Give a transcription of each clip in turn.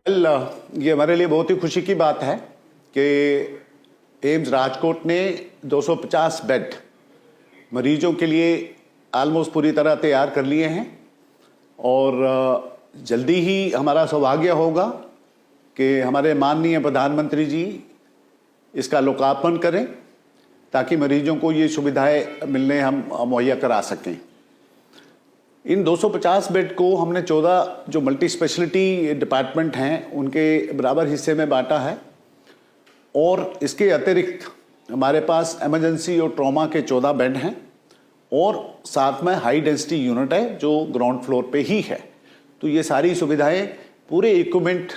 ये हमारे लिए बहुत ही खुशी की बात है कि एम्स राजकोट ने 250 बेड मरीजों के लिए ऑलमोस्ट पूरी तरह तैयार कर लिए हैं और जल्दी ही हमारा सौभाग्य होगा कि हमारे माननीय प्रधानमंत्री जी इसका लोकार्पण करें ताकि मरीजों को ये सुविधाएं मिलने हम मुहैया करा सकें। इन 250 बेड को हमने 14 जो मल्टी स्पेशलिटी डिपार्टमेंट हैं उनके बराबर हिस्से में बांटा है और इसके अतिरिक्त हमारे पास इमरजेंसी और ट्रॉमा के 14 बेड हैं और साथ में हाई डेंसिटी यूनिट है जो ग्राउंड फ्लोर पे ही है। तो ये सारी सुविधाएं, पूरे इक्विपमेंट,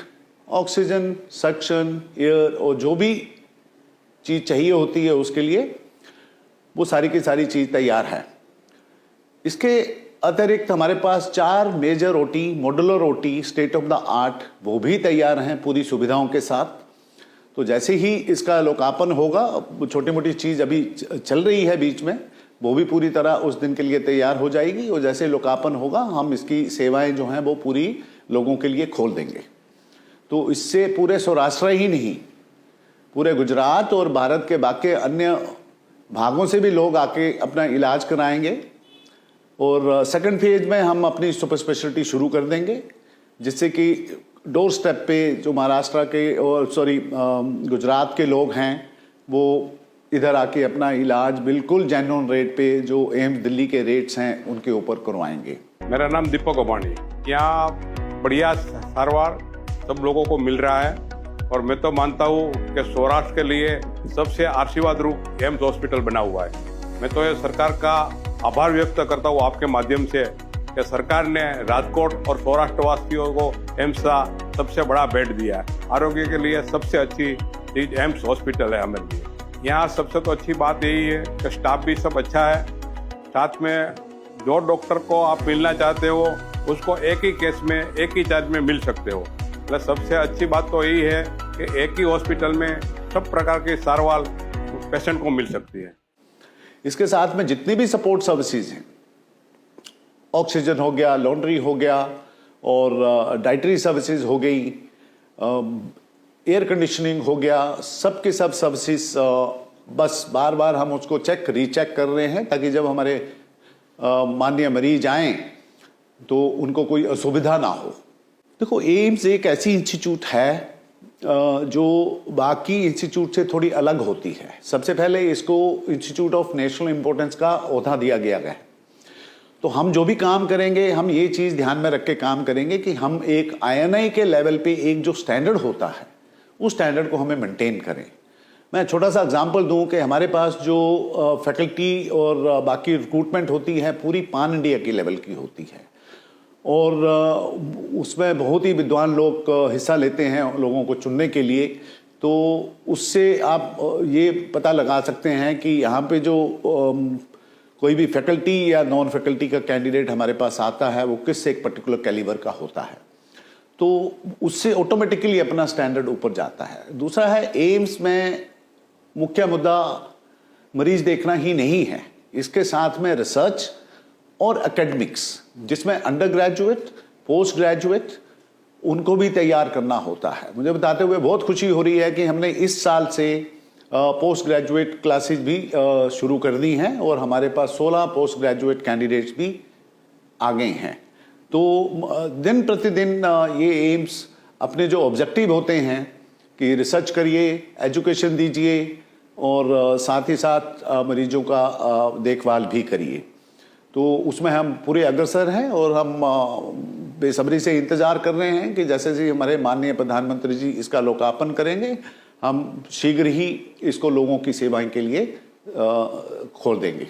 ऑक्सीजन, सक्शन, एयर और जो भी चीज़ चाहिए होती है उसके लिए वो सारी की सारी चीज़ तैयार है। इसके अतिरिक्त हमारे पास 4 major OT, modular OT, state of the art, वो भी तैयार हैं पूरी सुविधाओं के साथ। तो जैसे ही इसका लोकार्पण होगा, छोटी मोटी चीज़ अभी चल रही है बीच में, वो भी पूरी तरह उस दिन के लिए तैयार हो जाएगी और जैसे लोकार्पण होगा हम इसकी सेवाएं जो हैं वो पूरी लोगों के लिए खोल देंगे। तो इससे पूरे सौराष्ट्र ही नहीं, पूरे गुजरात और भारत के बाकी अन्य भागों से भी लोग आके अपना इलाज कराएंगे। और सेकंड फेज में हम अपनी सुपर स्पेशलिटी शुरू कर देंगे जिससे कि डोर स्टेप पे जो महाराष्ट्र के और गुजरात के लोग हैं वो इधर आके अपना इलाज बिल्कुल जेन्युइन रेट पे जो एम्स दिल्ली के रेट्स हैं उनके ऊपर करवाएंगे। मेरा नाम दीपक अबानी। यहाँ बढ़िया सारवार सब लोगों को मिल रहा है और मैं तो मानता हूँ कि सौराष्ट्र के लिए सबसे आशीर्वाद रूप एम्स हॉस्पिटल बना हुआ है। मैं तो ये सरकार का आभार व्यक्त करता हूँ आपके माध्यम से कि सरकार ने राजकोट और सौराष्ट्र वासियों को एम्स का सबसे बड़ा बेड दिया है। आरोग्य के लिए सबसे अच्छी चीज एम्स हॉस्पिटल है हमारे लिए। यहाँ सबसे तो अच्छी बात यही है कि स्टाफ भी सब अच्छा है, साथ में जो डॉक्टर को आप मिलना चाहते हो उसको एक ही केस में एक ही चार्ज में मिल सकते हो। मतलब सबसे अच्छी बात तो यही है कि एक ही हॉस्पिटल में सब प्रकार की सारवार पेशेंट को मिल सकती है। इसके साथ में जितनी भी सपोर्ट सर्विसेज हैं, ऑक्सीजन हो गया, लॉन्ड्री हो गया और डाइटरी सर्विसेज हो गई, एयर कंडीशनिंग हो गया, सब के सब सर्विसेज बस बार बार हम उसको रीचेक कर रहे हैं ताकि जब हमारे माननीय मरीज आएँ तो उनको कोई असुविधा ना हो। देखो, एम्स एक ऐसी इंस्टीट्यूट है जो बाकी इंस्टीट्यूट से थोड़ी अलग होती है। सबसे पहले इसको इंस्टीट्यूट ऑफ नेशनल इम्पोर्टेंस का ओहदा दिया गया है। तो हम जो भी काम करेंगे हम ये चीज़ ध्यान में रख के काम करेंगे कि हम एक INI के लेवल पे एक जो स्टैंडर्ड होता है उस स्टैंडर्ड को हमें मेंटेन करें। मैं छोटा सा एग्जांपल दूं कि हमारे पास जो फैकल्टी और बाकी रिक्रूटमेंट होती है पूरी पान इंडिया की लेवल की होती है और उसमें बहुत ही विद्वान लोग हिस्सा लेते हैं लोगों को चुनने के लिए। तो उससे आप ये पता लगा सकते हैं कि यहाँ पे जो कोई भी फैकल्टी या नॉन फैकल्टी का कैंडिडेट हमारे पास आता है वो किस एक पर्टिकुलर कैलिबर का होता है, तो उससे ऑटोमेटिकली अपना स्टैंडर्ड ऊपर जाता है। दूसरा है, एम्स में मुख्य मुद्दा मरीज देखना ही नहीं है, इसके साथ में रिसर्च और एकेडमिक्स जिसमें अंडर ग्रेजुएट, पोस्ट ग्रेजुएट उनको भी तैयार करना होता है। मुझे बताते हुए बहुत खुशी हो रही है कि हमने इस साल से पोस्ट ग्रेजुएट क्लासेस भी शुरू कर दी हैं और हमारे पास 16 पोस्ट ग्रेजुएट कैंडिडेट्स भी आ गए हैं। तो दिन प्रतिदिन ये एम्स अपने जो ऑब्जेक्टिव होते हैं कि रिसर्च करिए, एजुकेशन दीजिए और साथ ही साथ मरीजों का देखभाल भी करिए, तो उसमें हम पूरे अग्रसर हैं और हम बेसब्री से इंतज़ार कर रहे हैं कि जैसे ही हमारे माननीय प्रधानमंत्री जी इसका लोकार्पण करेंगे हम शीघ्र ही इसको लोगों की सेवाएं के लिए खोल देंगे।